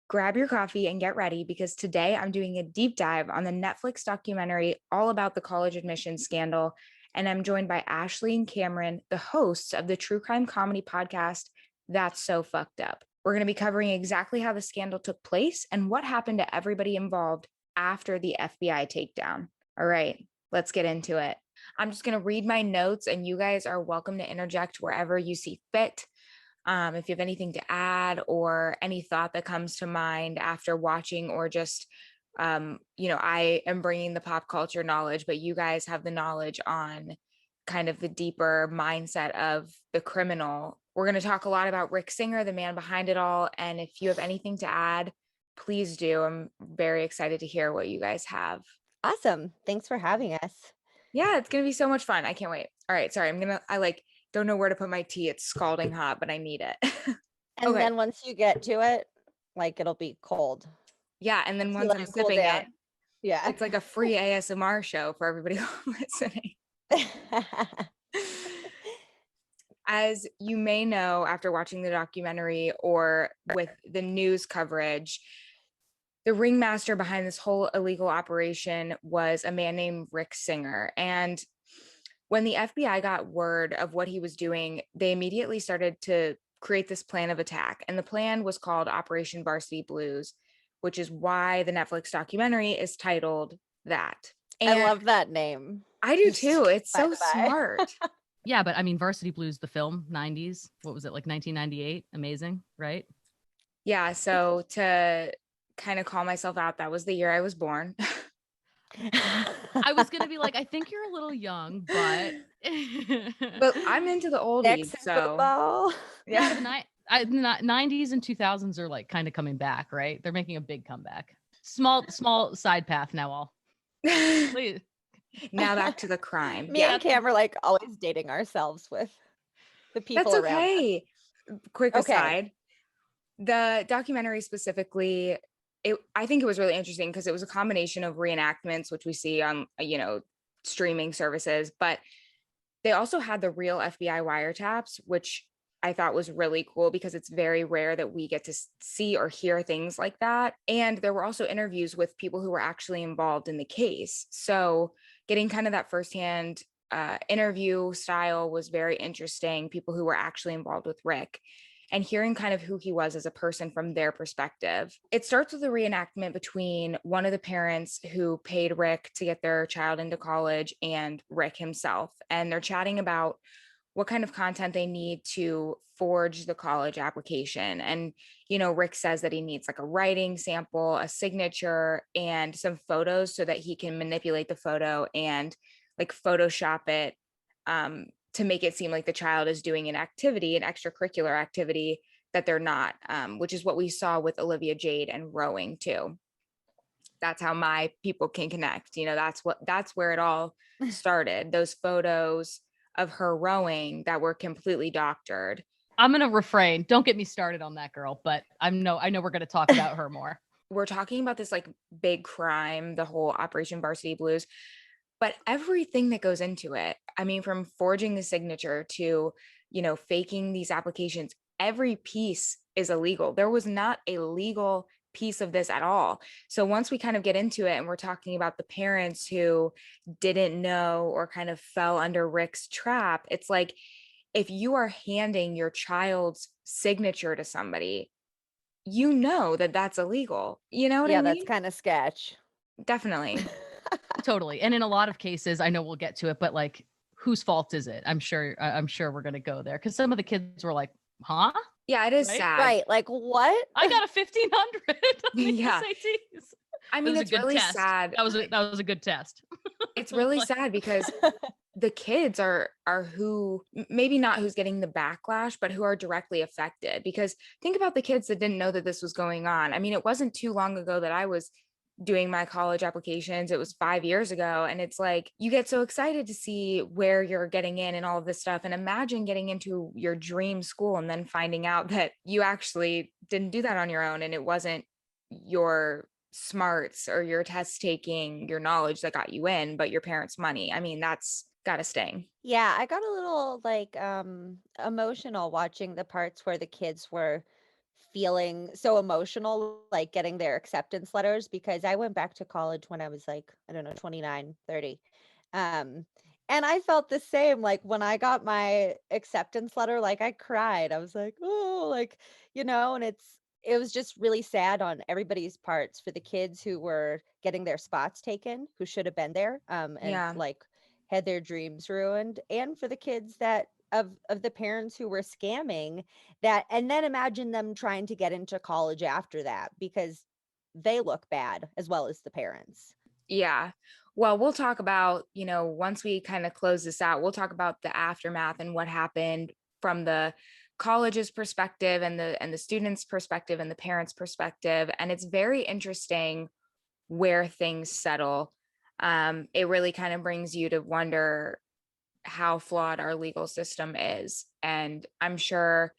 Grab your coffee and get ready because today I'm doing a deep dive on the Netflix documentary all about the college admissions scandal. And I'm joined by Ashley and Cameron, the hosts of the true crime comedy podcast, That's So Fucked Up. We're going to be covering exactly how the scandal took place and what happened to everybody involved after the FBI takedown. All right, let's get into it. I'm just going to read my notes, and you guys are welcome to interject wherever you see fit. If you have anything to add or any thought that comes to mind after watching, or just, I am bringing the pop culture knowledge, but you guys have the knowledge on kind of the deeper mindset of the criminal. We're going to talk a lot about Rick Singer, the man behind it all. And if you have anything to add, please do. I'm very excited to hear what you guys have. Awesome. Thanks for having us. Yeah, it's going to be so much fun. I can't wait. All right. Sorry. Don't know where to put my tea. It's scalding hot, but I need it. And Okay. then once you get to it, it'll be cold. Yeah, and then Once you once let I'm it cool sipping it, down. Yeah. it's like a free ASMR show for everybody listening. As you may know, after watching the documentary or with the news coverage, the ringmaster behind this whole illegal operation was a man named Rick Singer. And when the FBI got word of what he was doing, they immediately started to create this plan of attack. And the plan was called Operation Varsity Blues, which is why the Netflix documentary is titled that. I And love that name. I do Just too. It's by so the by. smart. Yeah, but I mean, Varsity Blues, the film, 90s. What was it, like 1998? Amazing, right? Yeah. So to kind of call myself out, that was the year I was born. I was going to be like, I think you're a little young, but. But I'm into the oldies. Next So football. yeah. The 90s and 2000s are like kind of coming back, right? They're making a big comeback. Small side path now, all. Please. Now back to the crime. Me and Cam are always dating ourselves with the people That's around us. okay. Quick Okay. aside. The documentary specifically, I think it was really interesting because it was a combination of reenactments, which we see on, streaming services, but they also had the real FBI wiretaps, which I thought was really cool because it's very rare that we get to see or hear things like that. And there were also interviews with people who were actually involved in the case. So getting kind of that firsthand interview style was very interesting. People who were actually involved with Rick and hearing kind of who he was as a person from their perspective. It starts with a reenactment between one of the parents who paid Rick to get their child into college and Rick himself. And they're chatting about what kind of content they need to forge the college application. And, Rick says that he needs like a writing sample, a signature, and some photos so that he can manipulate the photo and like Photoshop it to make it seem like the child is doing an activity, an extracurricular activity that they're not, which is what we saw with Olivia Jade and rowing too. That's how my people can connect. That's where it all started. Those photos of her rowing that were completely doctored. I'm going to refrain. Don't get me started on that girl, but I know we're going to talk about her more. We're talking about this like big crime, the whole Operation Varsity Blues, but everything that goes into it, I mean, from forging the signature to, faking these applications, every piece is illegal. There was not a legal piece of this at all. So once we kind of get into it and we're talking about the parents who didn't know or kind of fell under Rick's trap, it's like, if you are handing your child's signature to somebody, you know that that's illegal. You know what I mean? Yeah, that's kind of sketch. Definitely. Totally. And in a lot of cases, I know we'll get to it, but like, whose fault is it? I'm sure we're going to go there because some of the kids were like, huh? Yeah, it is Right? sad. Right. Like what? I got a 1500 on the Yeah. SATs. I mean, it's really test. sad. That was a good test. It's really sad because the kids are who, maybe not who's getting the backlash, but who are directly affected. Because think about the kids that didn't know that this was going on. I mean, it wasn't too long ago that I was doing my college applications. It was 5 years ago. And it's like, you get so excited to see where you're getting in and all of this stuff. And imagine getting into your dream school and then finding out that you actually didn't do that on your own. And it wasn't your smarts or your test taking, your knowledge that got you in, but your parents' money. I mean, that's gotta sting. Yeah, I got a little emotional watching the parts where the kids were feeling so emotional, like getting their acceptance letters, because I went back to college when I was like, I don't know, 29, 30. Um, and I felt the same. Like when I got my acceptance letter, like I cried. I was like, oh, like, and it was just really sad on everybody's parts for the kids who were getting their spots taken, who should have been there, and Yeah. like had their dreams ruined, and for the kids that of the parents who were scamming that, and then imagine them trying to get into college after that because they look bad as well as the parents. Yeah. Well, we'll talk about, once we kind of close this out, we'll talk about the aftermath and what happened from the college's perspective and the students' perspective and the parents' perspective. And it's very interesting where things settle. It really kind of brings you to wonder how flawed our legal system is. And I'm sure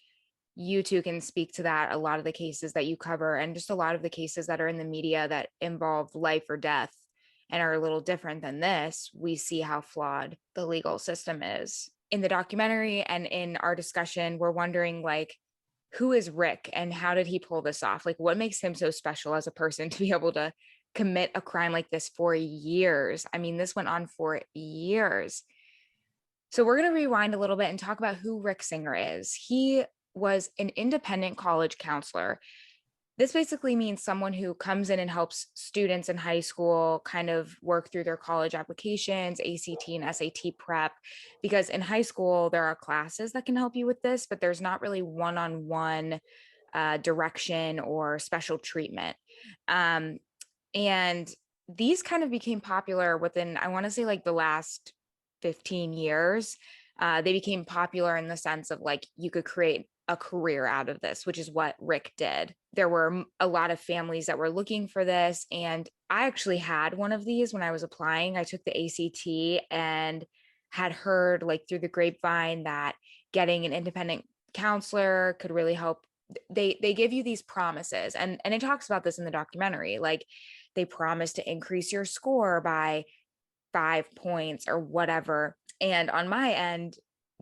you two can speak to that. A lot of the cases that you cover, and just a lot of the cases that are in the media that involve life or death and are a little different than this, we see how flawed the legal system is. In the documentary and in our discussion, we're wondering, like, who is Rick and how did he pull this off? Like, what makes him so special as a person to be able to commit a crime like this for years? I mean, this went on for years. So we're going to rewind a little bit and talk about who Rick Singer is. He was an independent college counselor. This basically means someone who comes in and helps students in high school kind of work through their college applications, ACT and SAT prep, because in high school, there are classes that can help you with this, but there's not really one-on-one direction or special treatment. Um, and these kind of became popular within, I want to say, like the last 15 years. They became popular in the sense of like you could create a career out of this, which is what Rick did. There were a lot of families that were looking for this. And I actually had one of these when I was applying. I took the ACT and had heard like through the grapevine that getting an independent counselor could really help. They give you these promises, and it talks about this in the documentary. Like they promise to increase your score by 5 points or whatever. And on my end,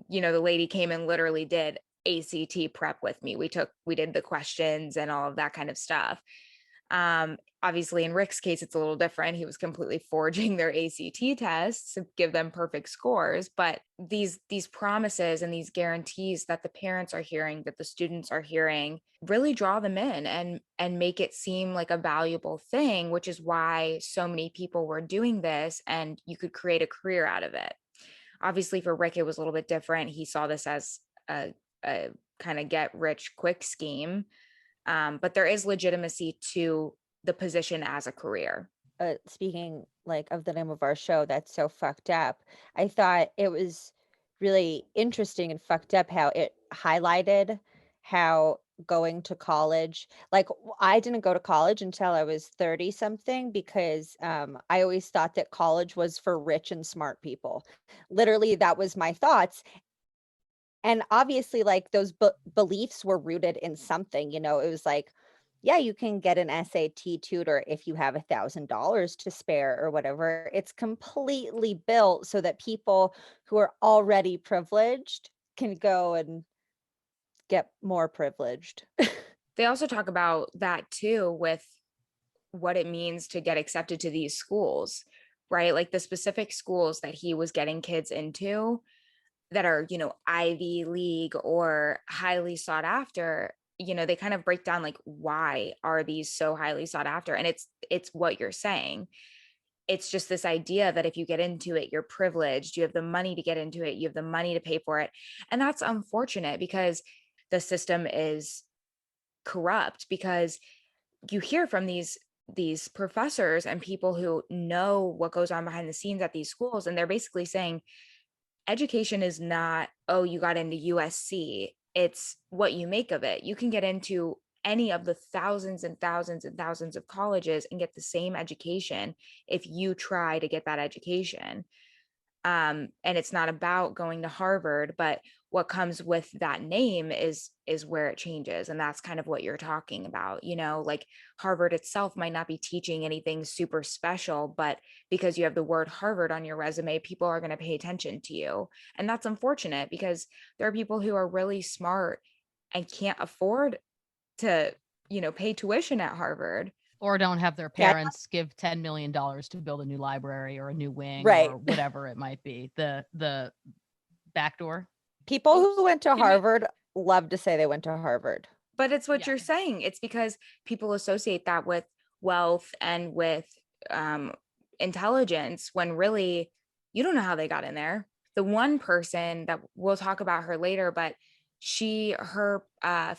the lady came and literally did ACT prep with me. We did the questions and all of that kind of stuff. Obviously in Rick's case, it's a little different. He was completely forging their ACT tests to give them perfect scores. But these promises and these guarantees that the parents are hearing, that the students are hearing, really draw them in and make it seem like a valuable thing, which is why so many people were doing this and you could create a career out of it. Obviously for Rick, it was a little bit different. He saw this as a kind of get rich quick scheme. But there is legitimacy to the position as a career. Speaking like of the name of our show, that's so fucked up. I thought it was really interesting and fucked up how it highlighted how going to college, like I didn't go to college until I was 30 something because I always thought that college was for rich and smart people. Literally, that was my thoughts. And obviously, like, those beliefs were rooted in something, it was like, yeah, you can get an SAT tutor if you have $1,000 to spare or whatever. It's completely built so that people who are already privileged can go and get more privileged. They also talk about that too with what it means to get accepted to these schools, right? Like the specific schools that he was getting kids into that are, Ivy League or highly sought after, they kind of break down like why are these so highly sought after? And it's what you're saying. It's just this idea that if you get into it, you're privileged, you have the money to get into it, you have the money to pay for it. And that's unfortunate because the system is corrupt, because you hear from these professors and people who know what goes on behind the scenes at these schools, and they're basically saying education is not, oh, you got into USC. It's what you make of it. You can get into any of the thousands and thousands and thousands of colleges and get the same education if you try to get that education. And it's not about going to Harvard, but what comes with that name is where it changes. And that's kind of what you're talking about. Like Harvard itself might not be teaching anything super special, but because you have the word Harvard on your resume, people are going to pay attention to you. And that's unfortunate because there are people who are really smart and can't afford to, pay tuition at Harvard. Or don't have their Yeah. parents give $10 million to build a new library or a new wing Right. or whatever it might be. The backdoor. People Oops, who went to give me- Harvard love to say they went to Harvard. But it's what Yeah. you're saying. It's because people associate that with wealth and with intelligence, when really you don't know how they got in there. The one person that we'll talk about her later, but her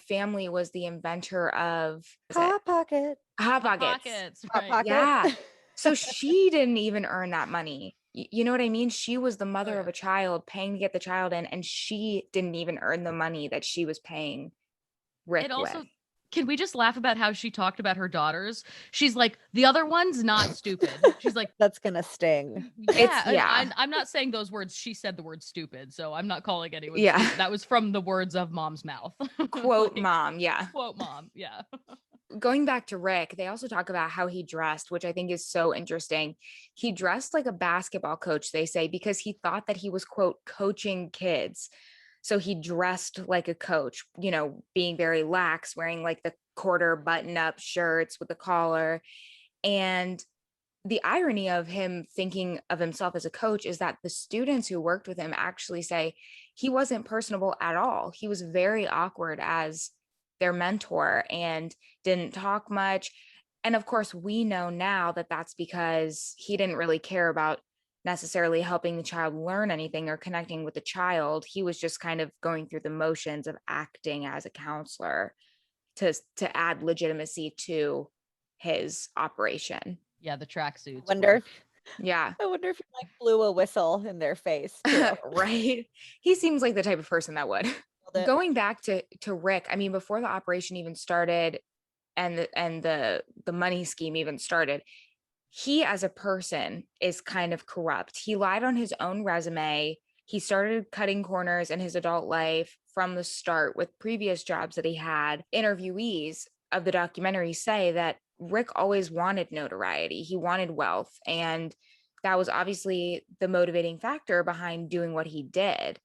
family was the inventor of Hot Pocket. Hot Hot Pockets. Pockets, Hot right. Pocket. Yeah. So she didn't even earn that money. You know what I mean? She was the mother of yeah. a child paying to get the child in, and she didn't even earn the money that she was paying Rick It also, with. can we just laugh about how she talked about her daughters? She's like, the other one's not stupid. She's like, That's gonna sting. yeah, and yeah. I'm not saying those words. She said the word stupid, so I'm not calling anyone Yeah. stupid. That was from the words of mom's mouth. Quote Like, mom. Yeah. quote mom. Yeah. Going back to Rick, they also talk about how he dressed, which I think is so interesting. He dressed like a basketball coach, they say, because he thought that he was, quote, coaching kids. So he dressed like a coach, being very lax, wearing like the quarter button up shirts with the collar. And the irony of him thinking of himself as a coach is that the students who worked with him actually say he wasn't personable at all. He was very awkward as their mentor and didn't talk much. And of course, we know now that that's because he didn't really care about necessarily helping the child learn anything or connecting with the child. He was just kind of going through the motions of acting as a counselor to add legitimacy to his operation. Yeah, the tracksuits. Wonder. Yeah. I wonder if he like blew a whistle in their face too. Right. He seems like the type of person that would. It. Going back to Rick, I mean, before the operation even started and the money scheme even started, he as a person is kind of corrupt. He lied on his own resume. He started cutting corners in his adult life from the start with previous jobs that he had. Interviewees of the documentary say that Rick always wanted notoriety. He wanted wealth. And that was obviously the motivating factor behind doing what he did.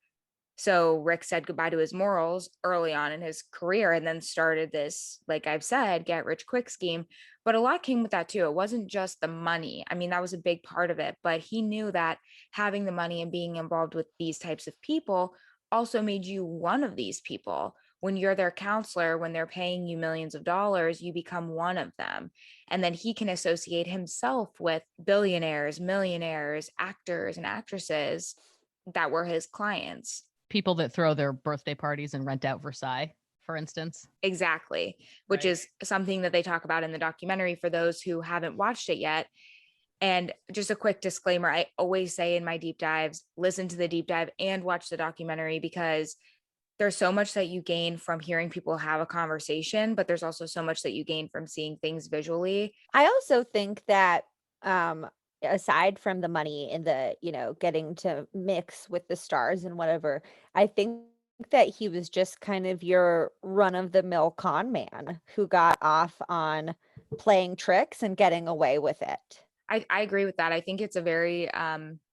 So Rick said goodbye to his morals early on in his career and then started this, like I've said, get rich quick scheme. But a lot came with that too. It wasn't just the money. I mean, that was a big part of it, but he knew that having the money and being involved with these types of people also made you one of these people. When you're their counselor, when they're paying you millions of dollars, you become one of them. And then he can associate himself with billionaires, millionaires, actors, and actresses that were his clients. People that throw their birthday parties and rent out Versailles, for instance. Exactly, which Right. is something that they talk about in the documentary for those who haven't watched it yet. And just a quick disclaimer, I always say in my deep dives, listen to the deep dive and watch the documentary, because there's so much that you gain from hearing people have a conversation, but there's also so much that you gain from seeing things visually. I also think that aside from the money and the, getting to mix with the stars and whatever, I think that he was just kind of your run-of-the-mill con man who got off on playing tricks and getting away with it. I agree with that. I think it's a very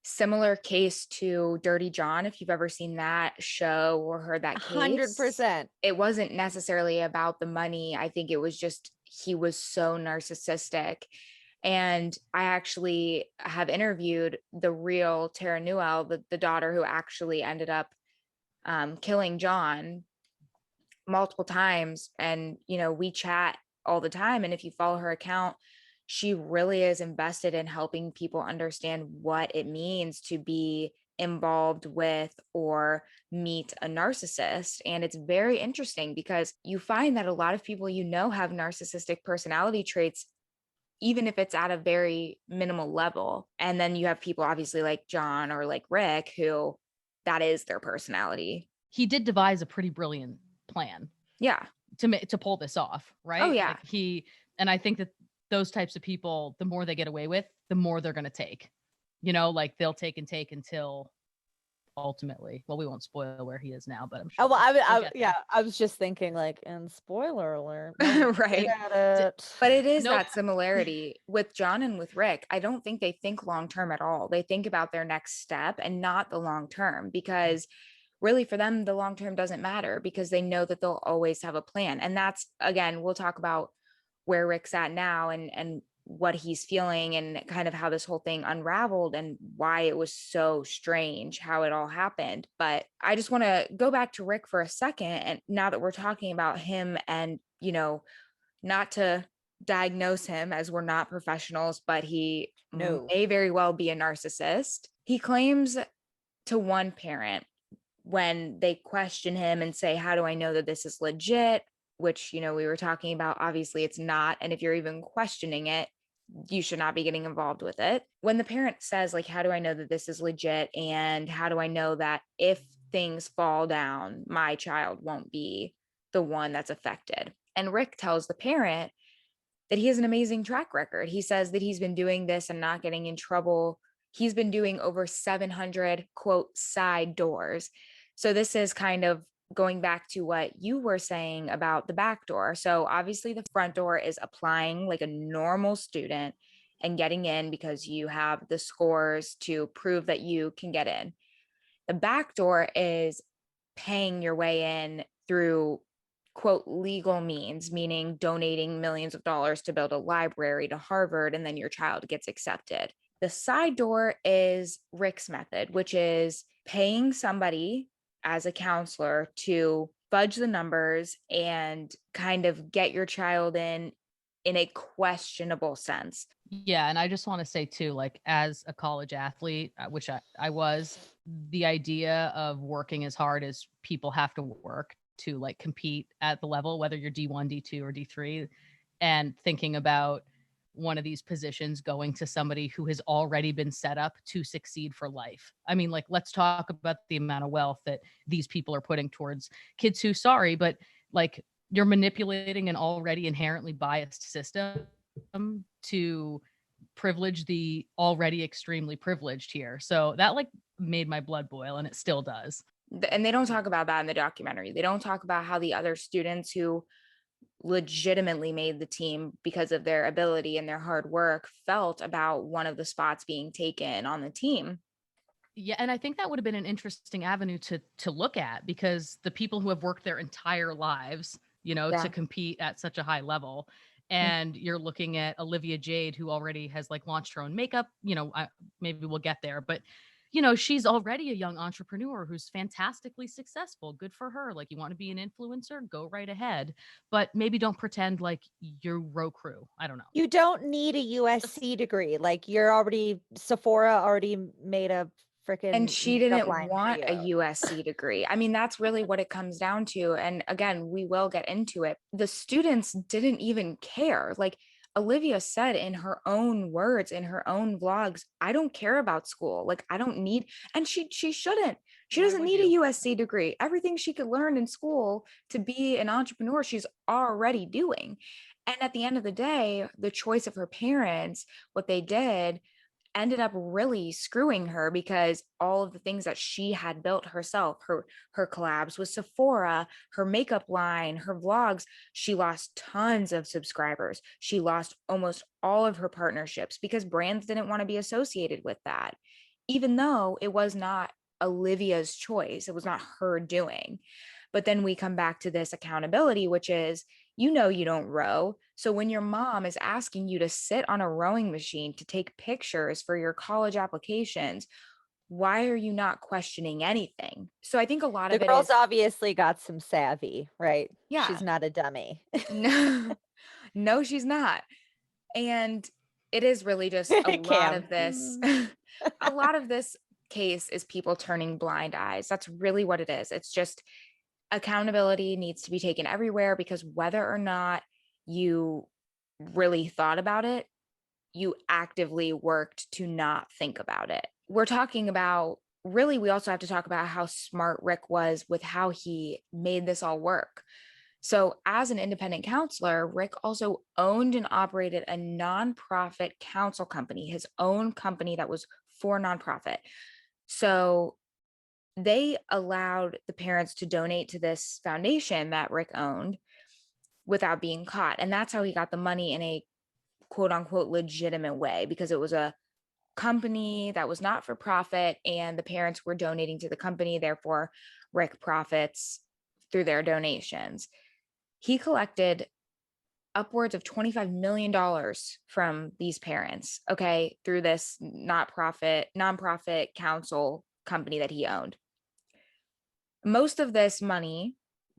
similar case to Dirty John. If you've ever seen that show or heard that case, 100%. it wasn't necessarily about the money. I think it was just he was so narcissistic. And I actually have interviewed the real Tara Newell, the daughter who actually ended up killing John multiple times. And, we chat all the time. And if you follow her account, she really is invested in helping people understand what it means to be involved with or meet a narcissist. And it's very interesting because you find that a lot of people have narcissistic personality traits, even if it's at a very minimal level. And then you have people obviously like John or like Rick, who that is their personality. He did devise a pretty brilliant plan. Yeah. To pull this off, right? Oh yeah. And I think that those types of people, the more they get away with, the more they're going to take. Like they'll take and take until ultimately, well, we won't spoil where he is now, but I'm sure. Oh, well, I was just thinking like, and spoiler alert. Right. But it is that similarity with John and with Rick. I don't think they think long term at all. They think about their next step and not the long term, because really for them, the long term doesn't matter because they know that they'll always have a plan. And that's, again, we'll talk about where Rick's at now and what he's feeling and kind of how this whole thing unraveled and why it was so strange how it all happened. But I just want to go back to Rick for a second. And now that we're talking about him and, you know, not to diagnose him as we're not professionals, but he No. may very well be a narcissist. He claims to one parent when they question him and say, how do I know that this is legit? Which, you know, we were talking about, obviously it's not. And if you're even questioning it, you should not be getting involved with it. When the parent says, like, how do I know that this is legit? And how do I know that if things fall down, my child won't be the one that's affected? And Rick tells the parent that he has an amazing track record. He says that he's been doing this and not getting in trouble. He's been doing over 700 quote side doors. So this is kind of going back to what you were saying about the back door. So obviously the front door is applying like a normal student and getting in because you have the scores to prove that you can get in. The back door is paying your way in through quote legal means, meaning donating millions of dollars to build a library to Harvard, and then your child gets accepted. The side door is Rick's method, which is paying somebody as a counselor to fudge the numbers and kind of get your child in a questionable sense. Yeah. And I just want to say too, like as a college athlete, which I was, the idea of working as hard as people have to work to like compete at the level, whether you're D1, D2, or D3, and thinking about one of these positions going to somebody who has already been set up to succeed for life. I mean, like, let's talk about the amount of wealth that these people are putting towards kids who, sorry, but like you're manipulating an already inherently biased system to privilege the already extremely privileged here. So that like made my blood boil, and it still does. And they don't talk about that in the documentary. They don't talk about how the other students who legitimately made the team because of their ability and their hard work felt about one of the spots being taken on the team. Yeah, and I think that would have been an interesting avenue to look at, because the people who have worked their entire lives, you know, to Yeah. compete at such a high level, and you're looking at Olivia Jade, who already has like launched her own makeup, you know, maybe we'll get there, but you know, she's already a young entrepreneur who's fantastically successful. Good for her. Like, you want to be an influencer, go right ahead, but maybe don't pretend like you're row crew. I don't know. You don't need a USC degree. Like you're already Sephora already made a And freaking she makeup didn't line for want a you. USC degree. I mean, that's really what it comes down to. And again, we will get into it. The students didn't even care. Like Olivia said in her own words, in her own vlogs, I don't care about school. Like I don't need, and she shouldn't. She Why doesn't would need a you? USC degree. Everything she could learn in school to be an entrepreneur, she's already doing. And at the end of the day, the choice of her parents, what they did ended up really screwing her because all of the things that she had built herself, her collabs with Sephora, her makeup line, her vlogs, she lost tons of subscribers. She lost almost all of her partnerships because brands didn't want to be associated with that, even though it was not Olivia's choice, it was not her doing. But then we come back to this accountability, which is, you know, you don't row. So when your mom is asking you to sit on a rowing machine to take pictures for your college applications, why are you not questioning anything? So I think a lot The of it girl's is, obviously got some savvy, right? She's yeah, not a dummy. no, no, she's not. And it is really just a lot Cam. of this, a lot of this case is people turning blind eyes. That's really what it is. It's just accountability needs to be taken everywhere because whether or not you really thought about it, you actively worked to not think about it. We're talking about really, we also have to talk about how smart Rick was with how he made this all work. So, as an independent counselor, Rick also owned and operated a nonprofit counsel company, his own company that was for nonprofit. So, they allowed the parents to donate to this foundation that Rick owned without being caught. And that's how he got the money in a quote unquote legitimate way because it was a company that was not for profit and the parents were donating to the company. Therefore, Rick profits through their donations. He collected upwards of $25 million from these parents, okay, through this nonprofit council company that he owned. Most of this money,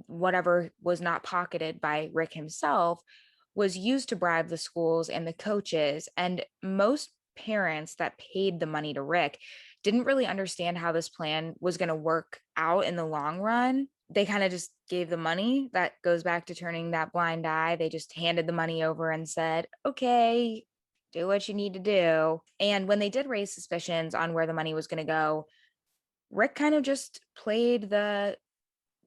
whatever was not pocketed by Rick himself, was used to bribe the schools and the coaches. And most parents that paid the money to Rick didn't really understand how this plan was going to work out in the long run. They kind of just gave the money. That goes back to turning that blind eye. They just handed the money over and said, okay, do what you need to do. And when they did raise suspicions on where the money was going to go, Rick kind of just played the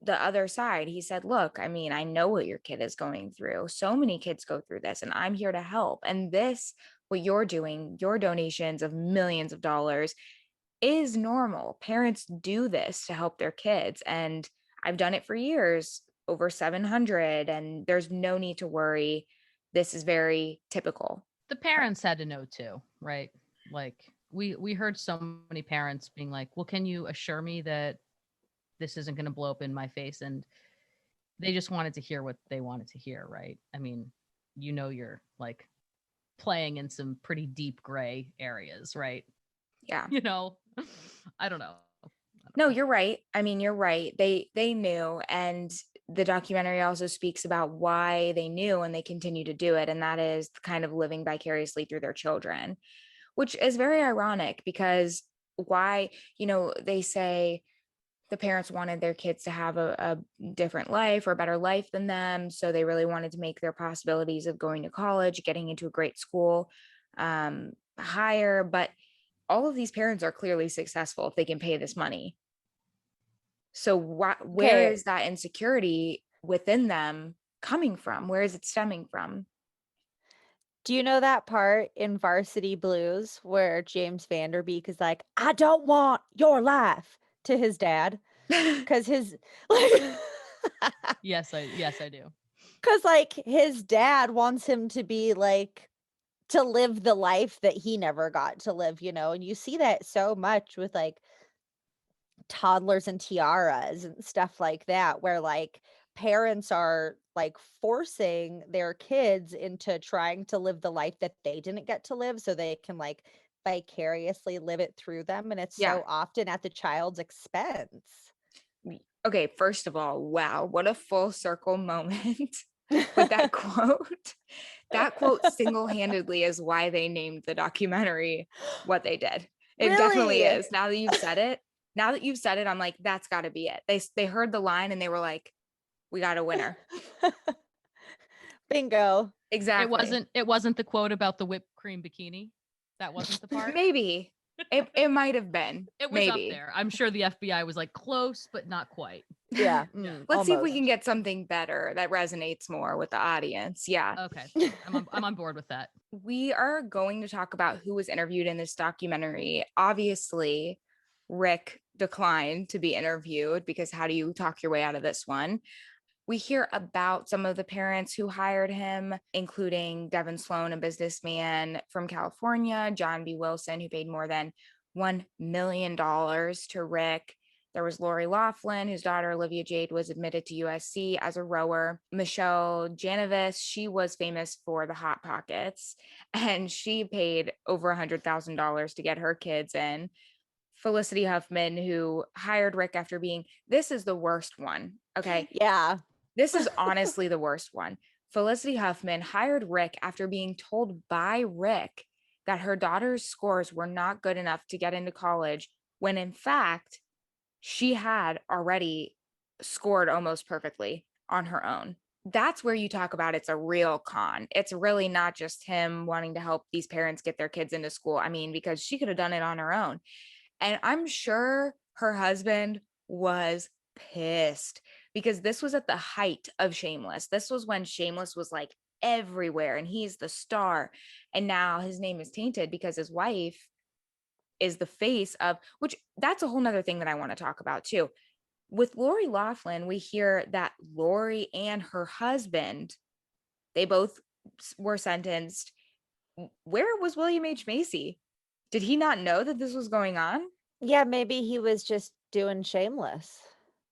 other side. He said, look, I mean, I know what your kid is going through. So many kids go through this, and I'm here to help. And this, what you're doing, your donations of millions of dollars, is normal. Parents do this to help their kids. And I've done it for years, over 700, and there's no need to worry. This is very typical. The parents had to know too, right? Like we heard so many parents being like, well, can you assure me that this isn't going to blow up in my face? And they just wanted to hear what they wanted to hear, right? I mean, you're like playing in some pretty deep gray areas, right? Yeah. I don't know. No, you're right. I mean, you're right. They knew, and the documentary also speaks about why they knew and they continue to do it, and that is kind of living vicariously through their children, which is very ironic because why, they say the parents wanted their kids to have a different life or a better life than them, so they really wanted to make their possibilities of going to college, getting into a great school, higher. But all of these parents are clearly successful if they can pay this money. So where Okay. is that insecurity within them coming from? Where is it stemming from? Do you know that part in Varsity Blues where James Vanderbeek is like, I don't want your life to his dad? Because his like Yes, I do. because like his dad wants him to be like to live the life that he never got to live, and you see that so much with like toddlers and tiaras and stuff like that, where like parents are like forcing their kids into trying to live the life that they didn't get to live so they can like vicariously live it through them. And it's Yeah. so often at the child's expense. Okay, first of all, wow, what a full circle moment with that quote. That quote single-handedly is why they named the documentary what they did. It definitely Really? is. Now that you've said it, I'm like, that's got to be it. They heard the line and they were like, we got a winner. Bingo. Exactly. It wasn't the quote about the whipped cream bikini. That wasn't the part. Maybe. It might have been. It was Maybe. up there. I'm sure the FBI was like close, but not quite. Yeah. Yeah. Let's see if we Almost. can get something better that resonates more with the audience. Yeah. Okay. I'm on board with that. We are going to talk about who was interviewed in this documentary. Obviously, Rick declined to be interviewed because how do you talk your way out of this one? We hear about some of the parents who hired him, including Devin Sloan, a businessman from California, John B. Wilson, who paid more than $1 million to Rick. There was Lori Laughlin, whose daughter Olivia Jade was admitted to USC as a rower. Michelle Janovis, she was famous for the Hot Pockets, and she paid over $100,000 to get her kids in. Felicity Huffman, who hired Rick after this is the worst one. Okay. Yeah. This is honestly the worst one. Felicity Huffman hired Rick after being told by Rick that her daughter's scores were not good enough to get into college, when in fact, she had already scored almost perfectly on her own. That's where you talk about it's a real con. It's really not just him wanting to help these parents get their kids into school. I mean, because she could have done it on her own. And I'm sure her husband was pissed because this was at the height of Shameless. This was when Shameless was like everywhere and he's the star. And now his name is tainted because his wife is the face of, which that's a whole nother thing that I want to talk about too. With Lori Laughlin, we hear that Lori and her husband, they both were sentenced. Where was William H. Macy? Did he not know that this was going on? Yeah, maybe he was just doing Shameless.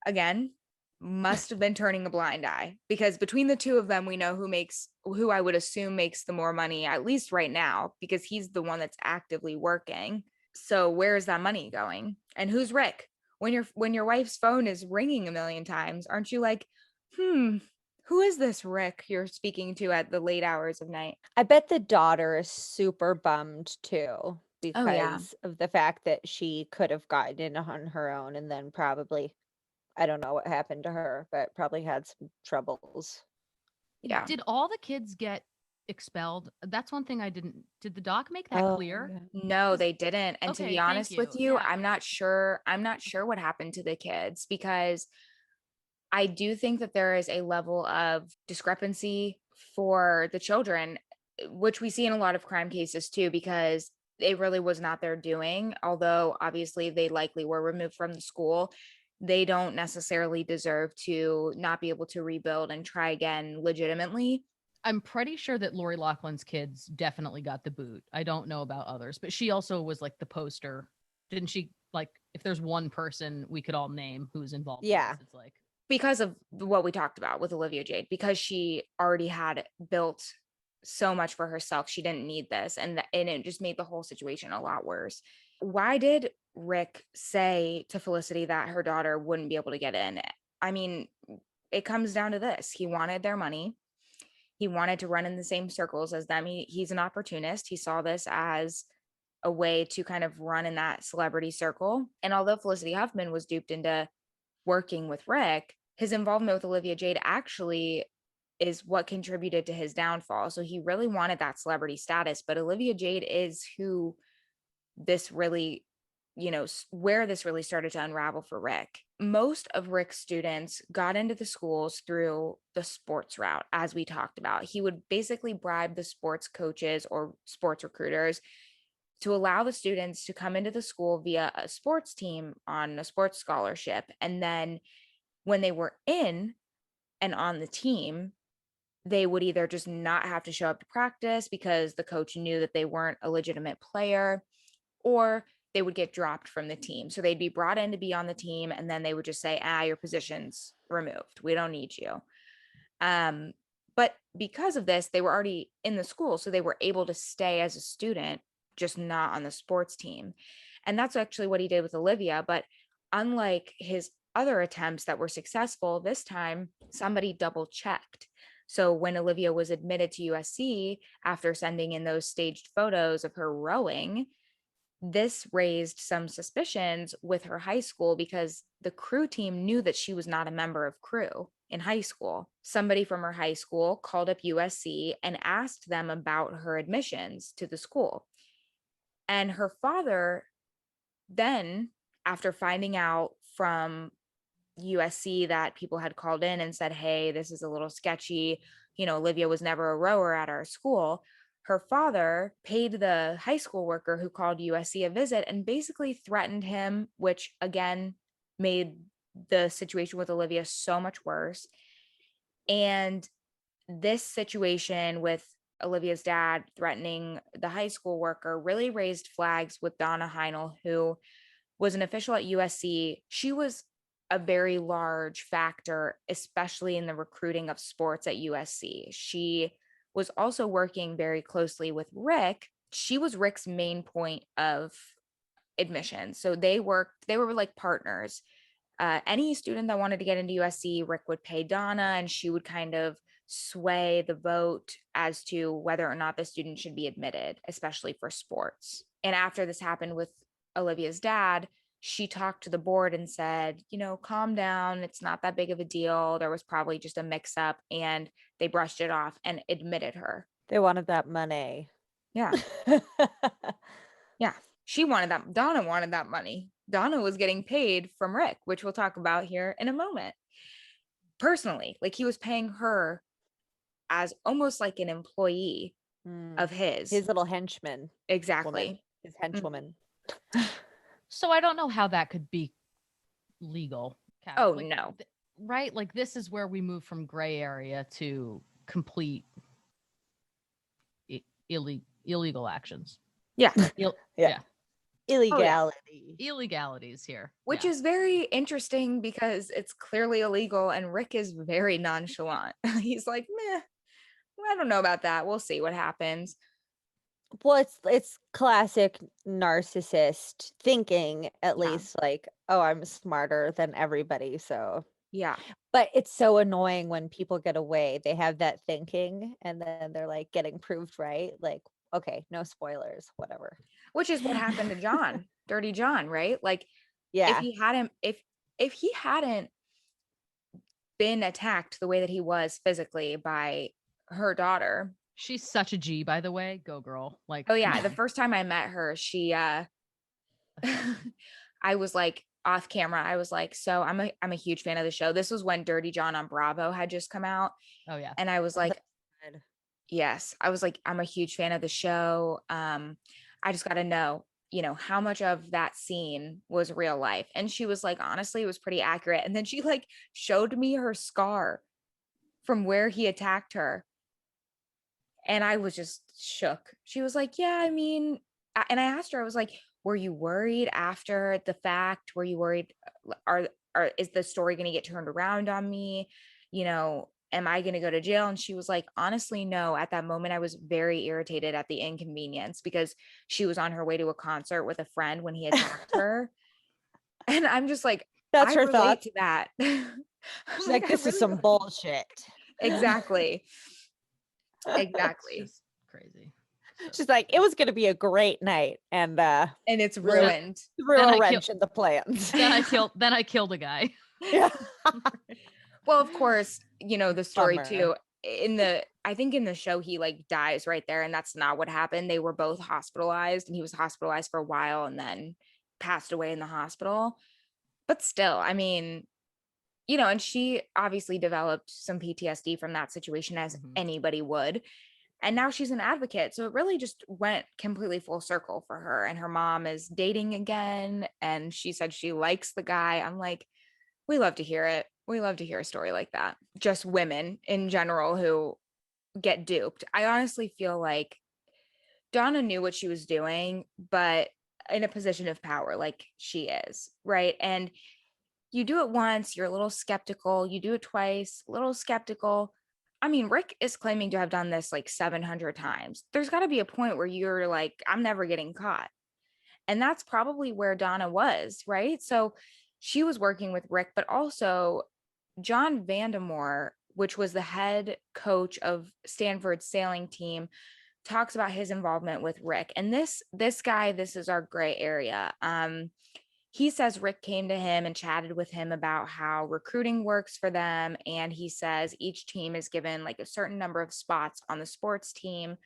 again, must have been turning a blind eye, because between the two of them, we know who I would assume makes the more money, at least right now, because he's the one that's actively working. So where is that money going? And who's Rick? When your wife's phone is ringing a million times, aren't you like, who is this Rick you're speaking to at the late hours of night? I bet the daughter is super bummed too Oh yeah. because of the fact that she could have gotten in on her own and then probably, I don't know what happened to her, but probably had some troubles. Yeah. Did all the kids get expelled? That's one thing I didn't. Did the doc make that Oh, clear? yeah. No, they didn't. And to be Okay, thank honest with you. you, Yeah. I'm not sure. I'm not sure what happened to the kids, because I do think that there is a level of discrepancy for the children, which we see in a lot of crime cases too, because it really was not their doing. Although obviously they likely were removed from the school, they don't necessarily deserve to not be able to rebuild and try again legitimately. I'm pretty sure that Lori Loughlin's kids definitely got the boot. I don't know about others, but she also was like the poster. Didn't she? Like, if there's one person we could all name who's involved in Yeah. this, it's like, Because of what we talked about with Olivia Jade, because she already had built so much for herself, she didn't need this, and it just made the whole situation a lot worse. Why did Rick say to Felicity that her daughter wouldn't be able to get in? I mean, it comes down to this: he wanted their money, he wanted to run in the same circles as them. He's an opportunist. He saw this as a way to kind of run in that celebrity circle. And although Felicity Huffman was duped into working with Rick, his involvement with Olivia Jade actually is what contributed to his downfall. So he really wanted that celebrity status, but Olivia Jade is who this really, where this really started to unravel for Rick. Most of Rick's students got into the schools through the sports route, as we talked about. He would basically bribe the sports coaches or sports recruiters to allow the students to come into the school via a sports team on a sports scholarship. And then when they were in and on the team, they would either just not have to show up to practice because the coach knew that they weren't a legitimate player, or they would get dropped from the team. So they'd be brought in to be on the team, and then they would just say, your position's removed. We don't need you. But because of this, they were already in the school, so they were able to stay as a student, just not on the sports team. And that's actually what he did with Olivia. But unlike his other attempts that were successful, this time somebody double checked. So when Olivia was admitted to USC after sending in those staged photos of her rowing, this raised some suspicions with her high school, because the crew team knew that she was not a member of crew in high school. Somebody from her high school called up USC and asked them about her admissions to the school. And her father then, after finding out from USC that people had called in and said, hey, this is a little sketchy, Olivia was never a rower at our school, her father paid the high school worker who called USC a visit and basically threatened him, which again made the situation with Olivia so much worse. And this situation with Olivia's dad threatening the high school worker really raised flags with Donna Heinel, who was an official at USC. She was a very large factor, especially in the recruiting of sports at USC. She was also working very closely with Rick. She was Rick's main point of admission. So they were like partners. Any student that wanted to get into USC, Rick would pay Donna, and she would kind of sway the vote as to whether or not the student should be admitted, especially for sports. And after this happened with Olivia's dad, she talked to the board and said, calm down. It's not that big of a deal. There was probably just a mix up, and they brushed it off and admitted her. They wanted that money. Yeah. Yeah. She wanted that. Donna wanted that money. Donna was getting paid from Rick, which we'll talk about here in a moment. Personally, like he was paying her as almost like an employee of his. His little henchman. Exactly. Woman. His henchwoman. So I don't know how that could be legal. Oh, Like, no. Right? Like, this is where we move from gray area to complete illegal actions. Yeah. Yeah. Illegality. Illegalities here. which Yeah. is very interesting because it's clearly illegal and Rick is very nonchalant. He's like, meh, I don't know about that. We'll see what happens. Well, it's classic narcissist thinking, at Yeah. least, like, oh, I'm smarter than everybody, so. Yeah. But it's so annoying when people get away. They have that thinking and then they're like getting proved right. Like, okay, no spoilers, whatever. Which is what happened to John, Dirty John, right? Like if Yeah. he hadn't, if he hadn't been attacked the way that he was physically by her daughter. She's such a G, by the way. Go girl. Like, Oh come yeah, the on. first time I met her, she I was like off camera. I was like, so I'm a huge fan of the show. This was when Dirty John on Bravo had just come out. Oh yeah. And I was Oh, like, that's good. yes. I was like, I'm a huge fan of the show. I just gotta know, how much of that scene was real life. And she was like, honestly, it was pretty accurate. And then she like showed me her scar from where he attacked her. And I was just shook. She was like, yeah, I mean, and I asked her, I was like, were you worried after the fact? Were you worried? Is the story going to get turned around on me? Am I going to go to jail? And she was like, honestly, no. At that moment, I was very irritated at the inconvenience because she was on her way to a concert with a friend when he attacked her. And I'm just like, That's I her relate thought. to that. I'm She's like, I this is really some bullshit. exactly. It's Exactly. just crazy. So She's like, it was gonna be a great night, and And it's really ruined. threw Then a I wrench in the plans. then I killed a guy. Yeah. Well, of course, the story Bummer. too. I think in the show he like dies right there, and that's not what happened. They were both hospitalized, and he was hospitalized for a while and then passed away in the hospital. But still, I mean, and she obviously developed some PTSD from that situation as Mhm. anybody would. And now she's an advocate. So it really just went completely full circle for her. And her mom is dating again. And she said she likes the guy. I'm like, we love to hear it. We love to hear a story like that. Just women in general who get duped. I honestly feel like Donna knew what she was doing, but in a position of power, like she is, right? And you do it once, you're a little skeptical. You do it twice, a little skeptical. I mean, Rick is claiming to have done this like 700 times. There's got to be a point where you're like, I'm never getting caught. And that's probably where Donna was, right? So she was working with Rick, but also John Vandemore, which was the head coach of Stanford's sailing team, talks about his involvement with Rick. And this guy, this is our gray area. He says Rick came to him and chatted with him about how recruiting works for them. And he says each team is given like a certain number of spots on the sports team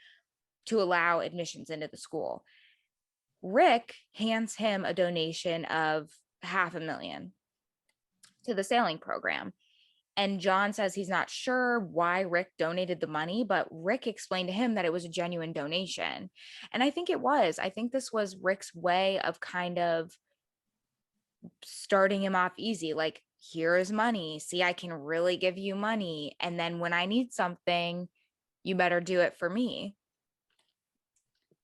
to allow admissions into the school. Rick hands him a donation of $500,000 to the sailing program. And John says he's not sure why Rick donated the money, but Rick explained to him that it was a genuine donation. And I think it was. I think this was Rick's way of kind of starting him off easy. Like, here is money. See, I can really give you money. And then when I need something, you better do it for me.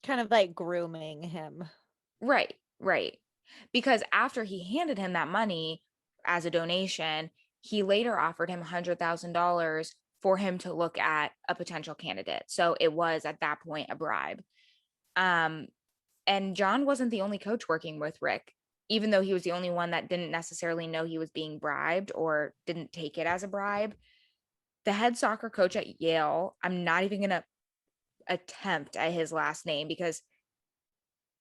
Kind of like grooming him. Right, right. Because after he handed him that money as a donation, he later offered him $100,000 for him to look at a potential candidate. So it was at that point a bribe. And John wasn't the only coach working with Rick, even though he was the only one that didn't necessarily know he was being bribed or didn't take it as a bribe. The head soccer coach at Yale, I'm not even going to attempt at his last name because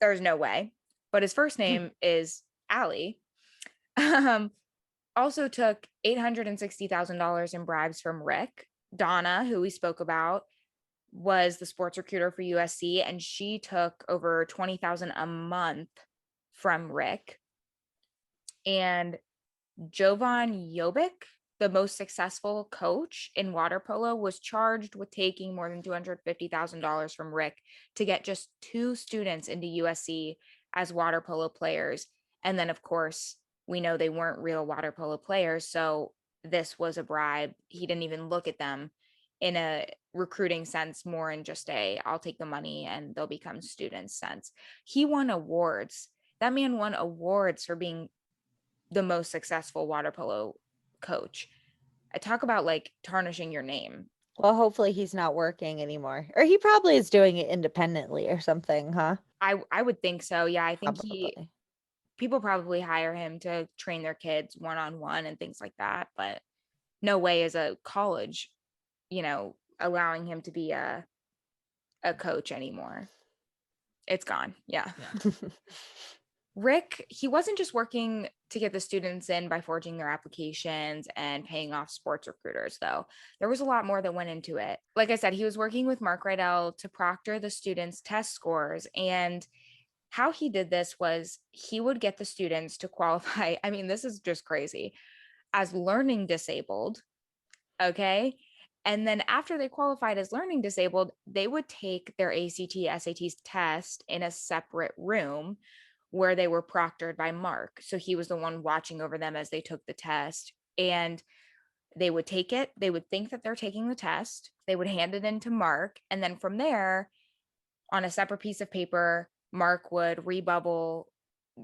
there's no way, but his first name is Ali. Also took $860,000 in bribes from Rick. Donna, who we spoke about, was the sports recruiter for USC, and she took over $20,000 a month from Rick. And Jovan Jovic, the most successful coach in water polo, was charged with taking more than $250,000 from Rick to get just 2 students into USC as water polo players. And then, of course, we know they weren't real water polo players. So this was a bribe. He didn't even look at them in a recruiting sense, more in just I'll take the money and they'll become students sense. He won awards That man won awards for being the most successful water polo coach. I talk about like tarnishing your name. Well, hopefully he's not working anymore. Or he probably is doing it independently or something, huh? I would think so. Yeah, I think Probably. people probably hire him to train their kids one-on-one and things like that, but no way is a college, allowing him to be a coach anymore. It's gone. Yeah. Yeah. Rick, he wasn't just working to get the students in by forging their applications and paying off sports recruiters, though. There was a lot more that went into it. Like I said, he was working with Mark Rydell to proctor the students' test scores. And how he did this was he would get the students to qualify. I mean, this is just crazy, as learning disabled. Okay. And then after they qualified as learning disabled, they would take their ACT, SAT test in a separate room where they were proctored by Mark. So he was the one watching over them as they took the test. And they would take it, they would think that they're taking the test, they would hand it in to Mark. And then from there, on a separate piece of paper, Mark would rebubble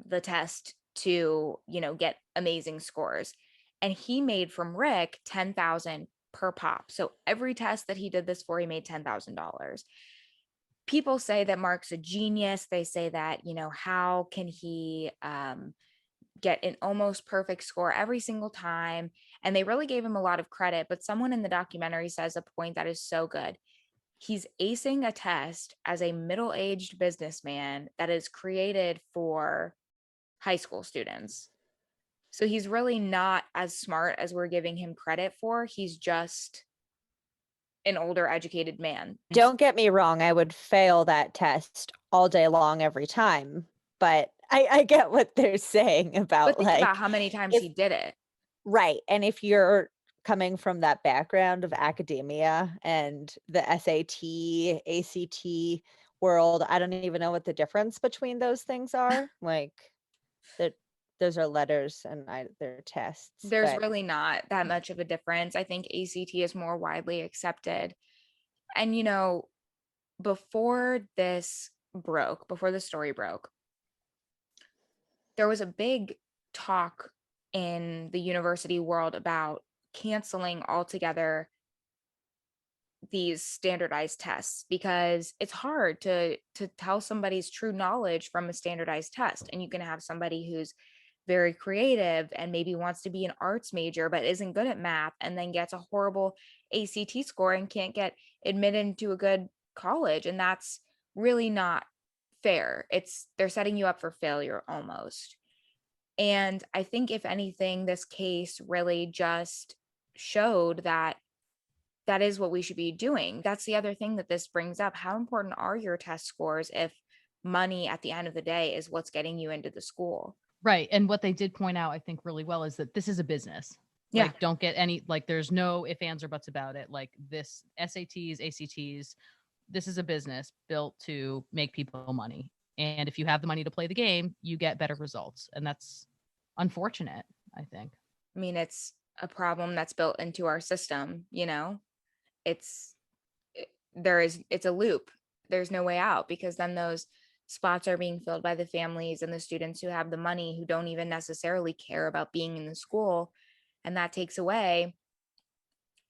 the test to, get amazing scores. And he made from Rick 10,000 per pop. So every test that he did this for, he made $10,000. People say that Mark's a genius. They say that, how can he get an almost perfect score every single time? And they really gave him a lot of credit. But someone in the documentary says a point that is so good. He's acing a test as a middle-aged businessman that is created for high school students. So he's really not as smart as we're giving him credit for. He's just an older educated man. Don't get me wrong, I would fail that test all day long every time. But I get what they're saying about But think about like how many times he did it. right. And if you're coming from that background of academia and the SAT, ACT world, I don't even know what the difference between those things are. Like those are letters and they're tests. There's But really not that much of a difference. I think ACT is more widely accepted. And before this broke, before the story broke, there was a big talk in the university world about canceling altogether these standardized tests, because it's hard to tell somebody's true knowledge from a standardized test. And you can have somebody who's very creative and maybe wants to be an arts major but isn't good at math, and then gets a horrible ACT score and can't get admitted into a good college. And that's really not fair. They're setting you up for failure almost. And I think, if anything, this case really just showed that that is what we should be doing. That's the other thing that this brings up. How important are your test scores if money at the end of the day is what's getting you into the school? Right. And what they did point out, I think, really well is that this is a business. Yeah. Like, don't get any, like, there's no ifs, ands, or buts about it. Like, this SATs, ACTs, this is a business built to make people money. And if you have the money to play the game, you get better results. And that's unfortunate, I think. I mean, it's a problem that's built into our system, it's it's a loop. There's no way out, because then those spots are being filled by the families and the students who have the money, who don't even necessarily care about being in the school. And that takes away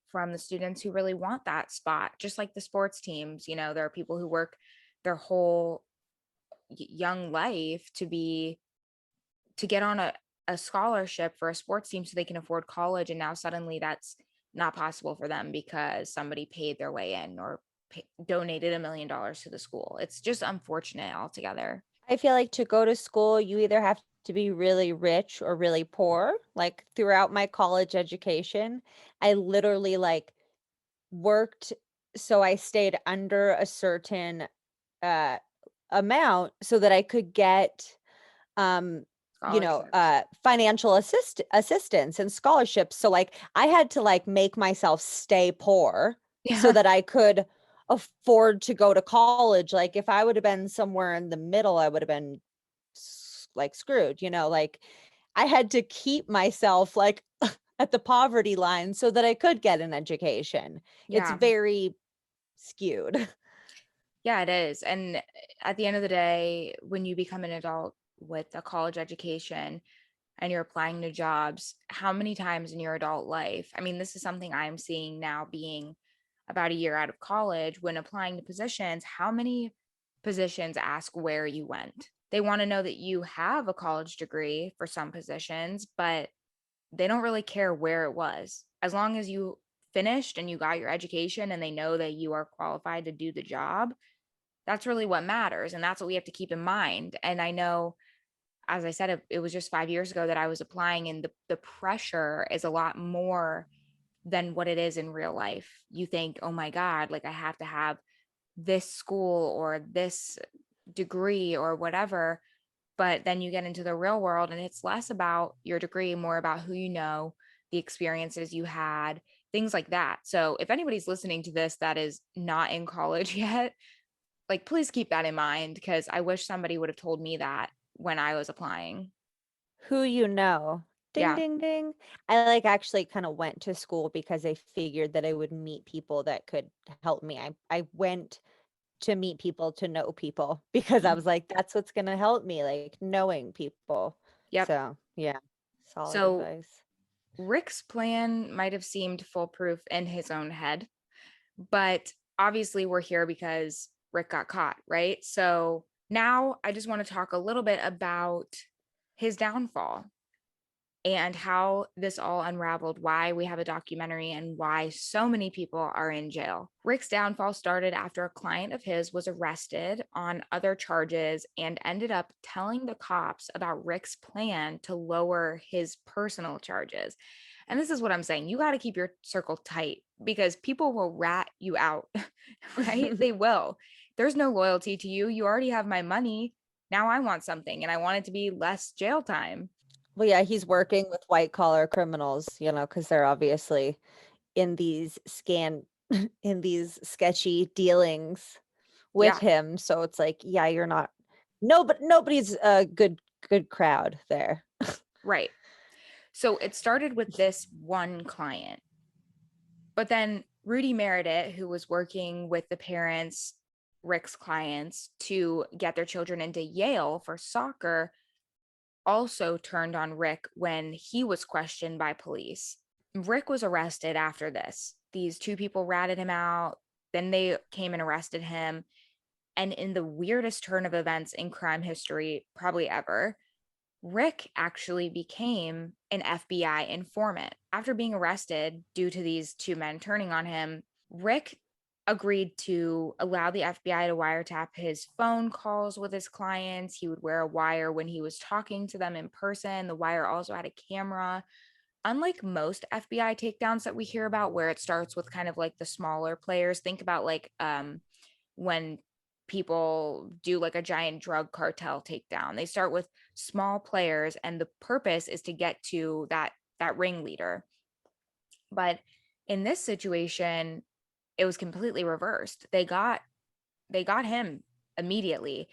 from the students who really want that spot. Just like the sports teams, there are people who work their whole young life to get on a scholarship for a sports team so they can afford college. And now suddenly that's not possible for them because somebody paid their way in or donated $1 million to the school. It's just unfortunate altogether. I feel like to go to school, you either have to be really rich or really poor. Like throughout my college education, I literally like worked so I stayed under a certain uh amount so that I could get Scholarships. financial assistance and scholarships. So like I had to like make myself stay poor so Yeah. that I could afford to go to college. Like if I would have been somewhere in the middle, I would have been like screwed, like I had to keep myself like at the poverty line so that I could get an education. It's Yeah. very skewed. Yeah, it is. And at the end of the day, when you become an adult, with a college education and you're applying to jobs, how many times in your adult life, I mean, this is something I'm seeing now being about a year out of college, when applying to positions, how many positions ask where you went? They want to know that you have a college degree for some positions, but they don't really care where it was. As long as you finished and you got your education and they know that you are qualified to do the job, that's really what matters. And that's what we have to keep in mind. And I know, as I said, it was just 5 years ago that I was applying, and the pressure is a lot more than what it is in real life. You think, oh my God, like I have to have this school or this degree or whatever. But then you get into the real world and it's less about your degree, more about who you know, the experiences you had, things like that. So if anybody's listening to this that is not in college yet, like please keep that in mind, because I wish somebody would have told me that when I was applying. Who you know. Ding, Yeah. ding, ding. I like actually kind of went to school because I figured that I would meet people that could help me. I went to meet people to know people because I Mhm. was like, that's what's gonna help me, like knowing people. Yep. So yeah, solid So advice. Rick's plan might have seemed foolproof in his own head, but obviously we're here because Rick got caught, right? So now I just want to talk a little bit about his downfall and how this all unraveled, why we have a documentary, and why so many people are in jail. Rick's downfall started after a client of his was arrested on other charges and ended up telling the cops about Rick's plan to lower his personal charges. And this is what I'm saying. You got to keep your circle tight because people will rat you out, right? They will. There's no loyalty to you. You already have my money. Now I want something and I want it to be less jail time. Well, yeah, he's working with white collar criminals, you know, because they're obviously in these in these sketchy dealings with Yeah, him. So it's like, yeah, you're not but nobody's a good crowd there. right. So it started with this one client, but then Rudy Meredith, who was working with the parents, Rick's clients, to get their children into Yale for soccer, also turned on Rick when he was questioned by police. Rick was arrested after this. These two people ratted him out. Then they came and arrested him. And in the weirdest turn of events in crime history, probably ever, Rick actually became an FBI informant. After being arrested due to these two men turning on him, Rick agreed to allow the FBI to wiretap his phone calls with his clients. He would wear a wire when he was talking to them in person. The wire also had a camera. Unlike most FBI takedowns that we hear about, where it starts with kind of like the smaller players, think about like when people do like a giant drug cartel takedown. They start with small players and the purpose is to get to that ringleader. But in this situation, it was completely reversed. They got him immediately.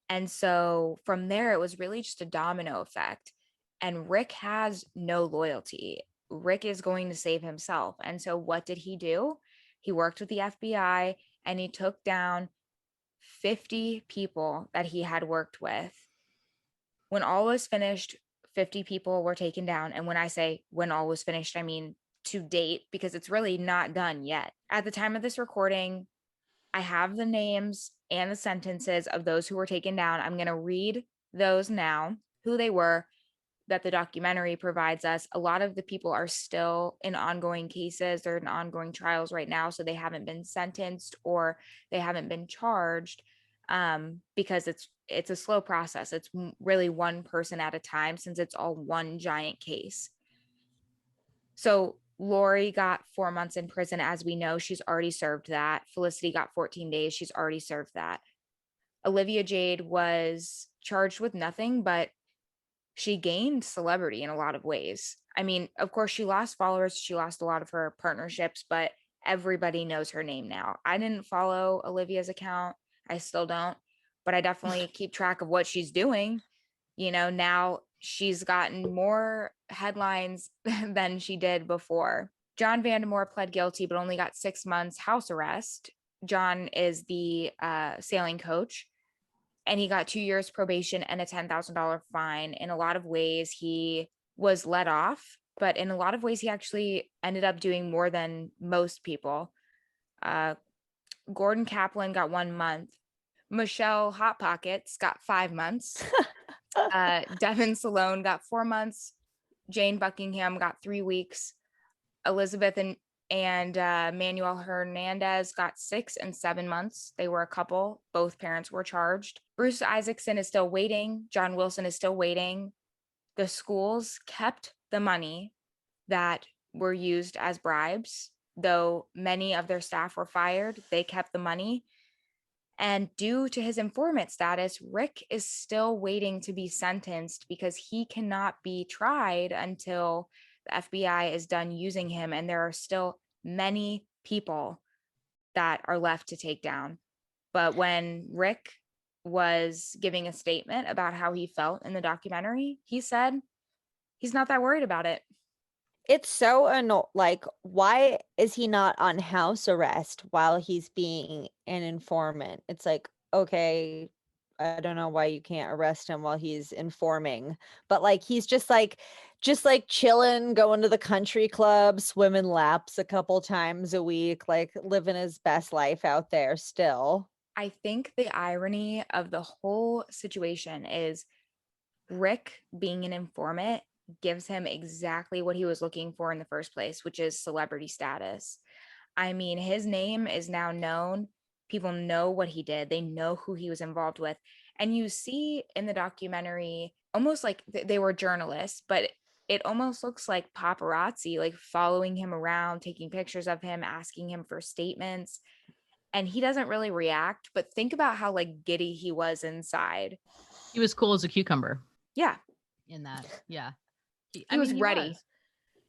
And so from there it was really just a domino effect. And Rick has no loyalty. Rick is going to save himself. And so what did he do? He worked with the FBI and he took down 50 people that he had worked with. When all was finished, 50 people were taken down. And when I say when all was finished, I mean to date, because it's really not done yet. At the time of this recording, I have the names and the sentences of those who were taken down. I'm going to read those now, who they were, that the documentary provides us. A lot of the people are still in ongoing cases. They're in ongoing trials right now, so they haven't been sentenced or they haven't been charged, because it's a slow process. It's really one person at a time since it's all one giant case. So Lori got 4 months in prison. As we know, she's already served that. Felicity got 14 days. She's already served that. Olivia Jade was charged with nothing, but she gained celebrity in a lot of ways. I mean, of course, she lost followers, she lost a lot of her partnerships, but everybody knows her name now. I didn't follow Olivia's account. I still don't, but I definitely keep track of what she's doing. Now she's gotten more headlines than she did before. John Vandemore pled guilty, but only got 6 months house arrest. John is the sailing coach. and he got 2 years probation and a $10,000 fine. In a lot of ways, he was let off, but in a lot of ways, he actually ended up doing more than most people. Uh, Gordon Kaplan got 1 month. Michelle Hot Pockets got 5 months. Devin Salone got 4 months. Jane Buckingham got 3 weeks. Elizabeth and Manuel Hernandez got 6 and 7 months. They were a couple. Both parents were charged. Bruce Isaacson is still waiting. John Wilson is still waiting. The schools kept the money that were used as bribes, though many of their staff were fired. They kept the money. And due to his informant status, Rick is still waiting to be sentenced because he cannot be tried until the FBI is done using him. And there are still many people that are left to take down. But when Rick was giving a statement about how he felt in the documentary, he said he's not that worried about it. It's so like, why is he not on house arrest while he's being an informant? It's like, okay, I don't know why you can't arrest him while he's informing, but like he's just like chilling, going to the country club, swimming laps a couple times a week, like living his best life out there still. I think the irony of the whole situation is Rick being an informant gives him exactly what he was looking for in the first place, which is celebrity status. I mean, his name is now known. People know what he did, they know who he was involved with. And you see in the documentary almost like they were journalists, but it almost looks like paparazzi, like following him around, taking pictures of him, asking him for statements. And he doesn't really react. But think about how like giddy he was inside. He was cool as a cucumber. Yeah. In that. Yeah. He was ready.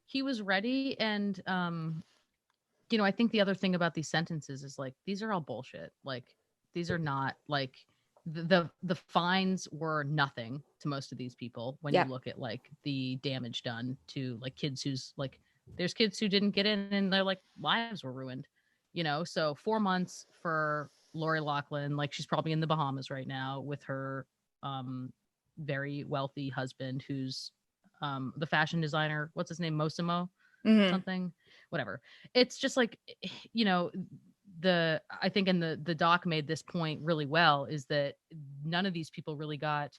He was ready. And, I think the other thing about these sentences is like, these are all bullshit. Like, these are not like the fines were nothing to most of these people when you look at like the damage done to like kids who's like, there's kids who didn't get in and their like lives were ruined, so 4 months for Lori Loughlin, like she's probably in the Bahamas right now with her very wealthy husband who's the fashion designer, what's his name, Mosimo something, whatever. It's just like, I think in the doc made this point really well, is that none of these people really got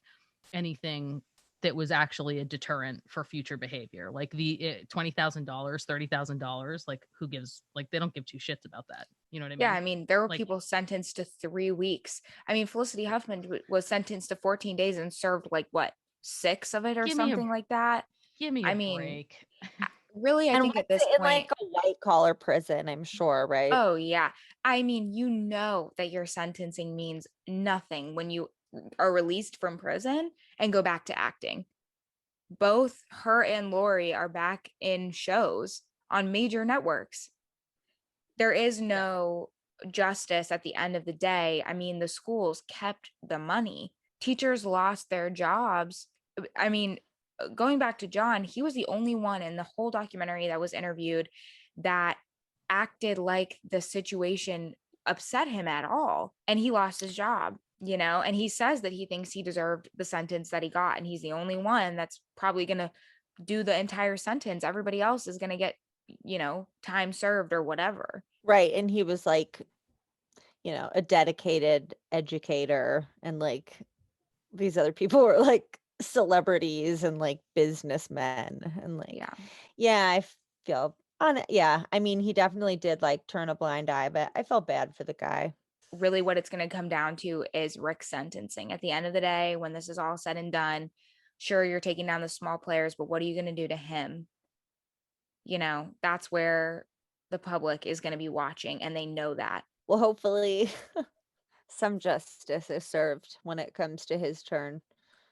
anything that was actually a deterrent for future behavior. Like the $20,000, $30,000, like who gives, like they don't give two shits about that. You know what I mean? Yeah, I mean, there were like, people sentenced to 3 weeks. I mean, Felicity Huffman was sentenced to 14 days and served like what, 6 of it or something like that. Give me a break. Really, I think at this point, like a white collar prison, I'm sure, right? Oh yeah. I mean, that your sentencing means nothing when you are released from prison and go back to acting. Both her and Lori are back in shows on major networks. There is no justice at the end of the day. I mean, the schools kept the money. Teachers lost their jobs. I mean, going back to John, he was the only one in the whole documentary that was interviewed that acted like the situation upset him at all. And he lost his job, and he says that he thinks he deserved the sentence that he got. And he's the only one that's probably going to do the entire sentence. Everybody else is going to get, time served or whatever. Right. And he was like, a dedicated educator, and like these other people were like celebrities and like businessmen, and like, I feel on it. Yeah. I mean, he definitely did like turn a blind eye, but I felt bad for the guy. Really what it's going to come down to is Rick's sentencing. At the end of the day, when this is all said and done, sure, you're taking down the small players, but what are you going to do to him? That's where the public is going to be watching, and they know that. Well, hopefully some justice is served when it comes to his turn.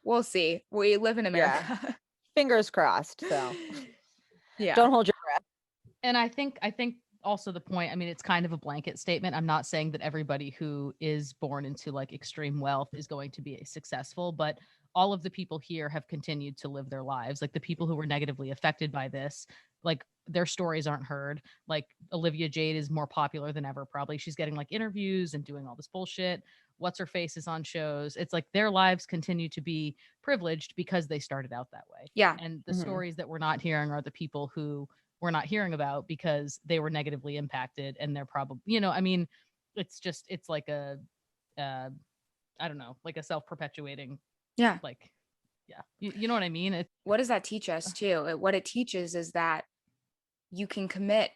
We'll see. We live in America. Yeah. Fingers crossed. So yeah. Don't hold your breath. And I think also the point, I mean, it's kind of a blanket statement. I'm not saying that everybody who is born into like extreme wealth is going to be successful, but all of the people here have continued to live their lives. Like the people who were negatively affected by this, like their stories aren't heard. Like Olivia Jade is more popular than ever. Probably she's getting like interviews and doing all this bullshit. what's her face is on shows. It's like their lives continue to be privileged because they started out that way. Yeah. And the Mhm. stories that we're not hearing are the people who we're not hearing about because they were negatively impacted, and they're probably, I mean, it's like a I don't know, like a self-perpetuating, Yeah. like, yeah, you know what I mean? What does that teach us too? What it teaches is that you can commit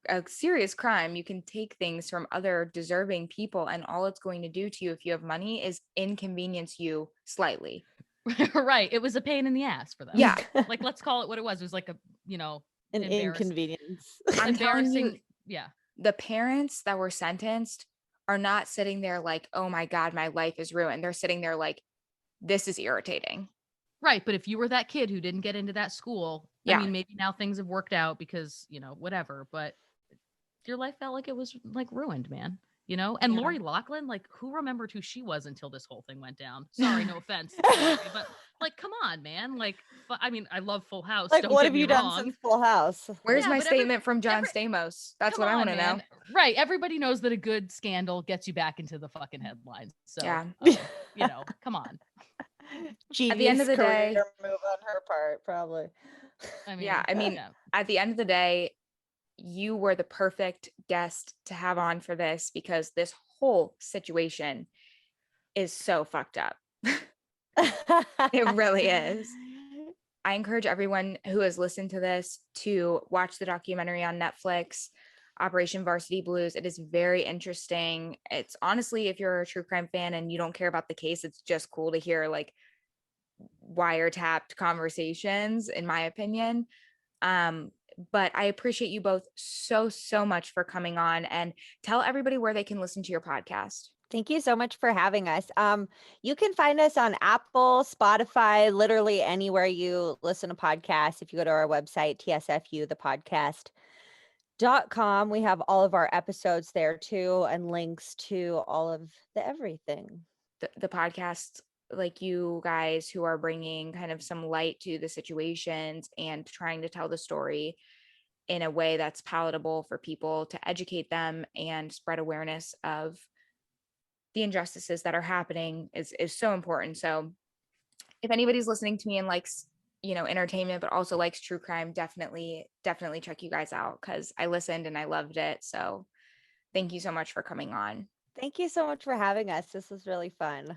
a serious crime. You can take things from other deserving people, and all it's going to do to you if you have money is inconvenience you slightly. Right. It was a pain in the ass for them. Yeah. Like, let's call it what it was. It was like a, An embarrassing, inconvenience. I'm telling you, embarrassing. Yeah. the parents that were sentenced are not sitting there like, oh my God, my life is ruined. They're sitting there like, this is irritating. Right. But if you were that kid who didn't get into that school, I Yeah. mean, maybe now things have worked out because, whatever, but your life felt like it was like ruined, man. And Yeah. Lori Loughlin, like, who remembered who she was until this whole thing went down? Sorry, no offense, Lori, but like, come on, man. Like, I mean, I love Full House. Like, Don't what get have me you done wrong. since Full House? Where's Yeah, my but statement from John every- Stamos? That's come what I on, want to know. Right. Everybody knows that a good scandal gets you back into the fucking headlines. So, Yeah. come on. At the end of Genius the career day, move on her part, probably. I mean, yeah, I mean, yeah. at the end of the day, you were the perfect guest to have on for this because this whole situation is so fucked up. It really is. I encourage everyone who has listened to this to watch the documentary on Netflix, Operation Varsity Blues. It is very interesting. It's honestly, if you're a true crime fan and you don't care about the case, it's just cool to hear like wiretapped conversations, in my opinion. But I appreciate you both so much for coming on, and tell everybody where they can listen to your podcast. Thank you so much for having us. You can find us on Apple, Spotify, literally anywhere you listen to podcasts. If you go to our website, TSFU, the podcast.com, we have all of our episodes there too, and links to all of the everything. The podcast, like you guys who are bringing kind of some light to the situations and trying to tell the story in a way that's palatable for people, to educate them and spread awareness of the injustices that are happening is so important. So if anybody's listening to me and likes, entertainment, but also likes true crime, definitely check you guys out, because I listened and I loved it. So thank you so much for coming on. Thank you so much for having us. This was really fun.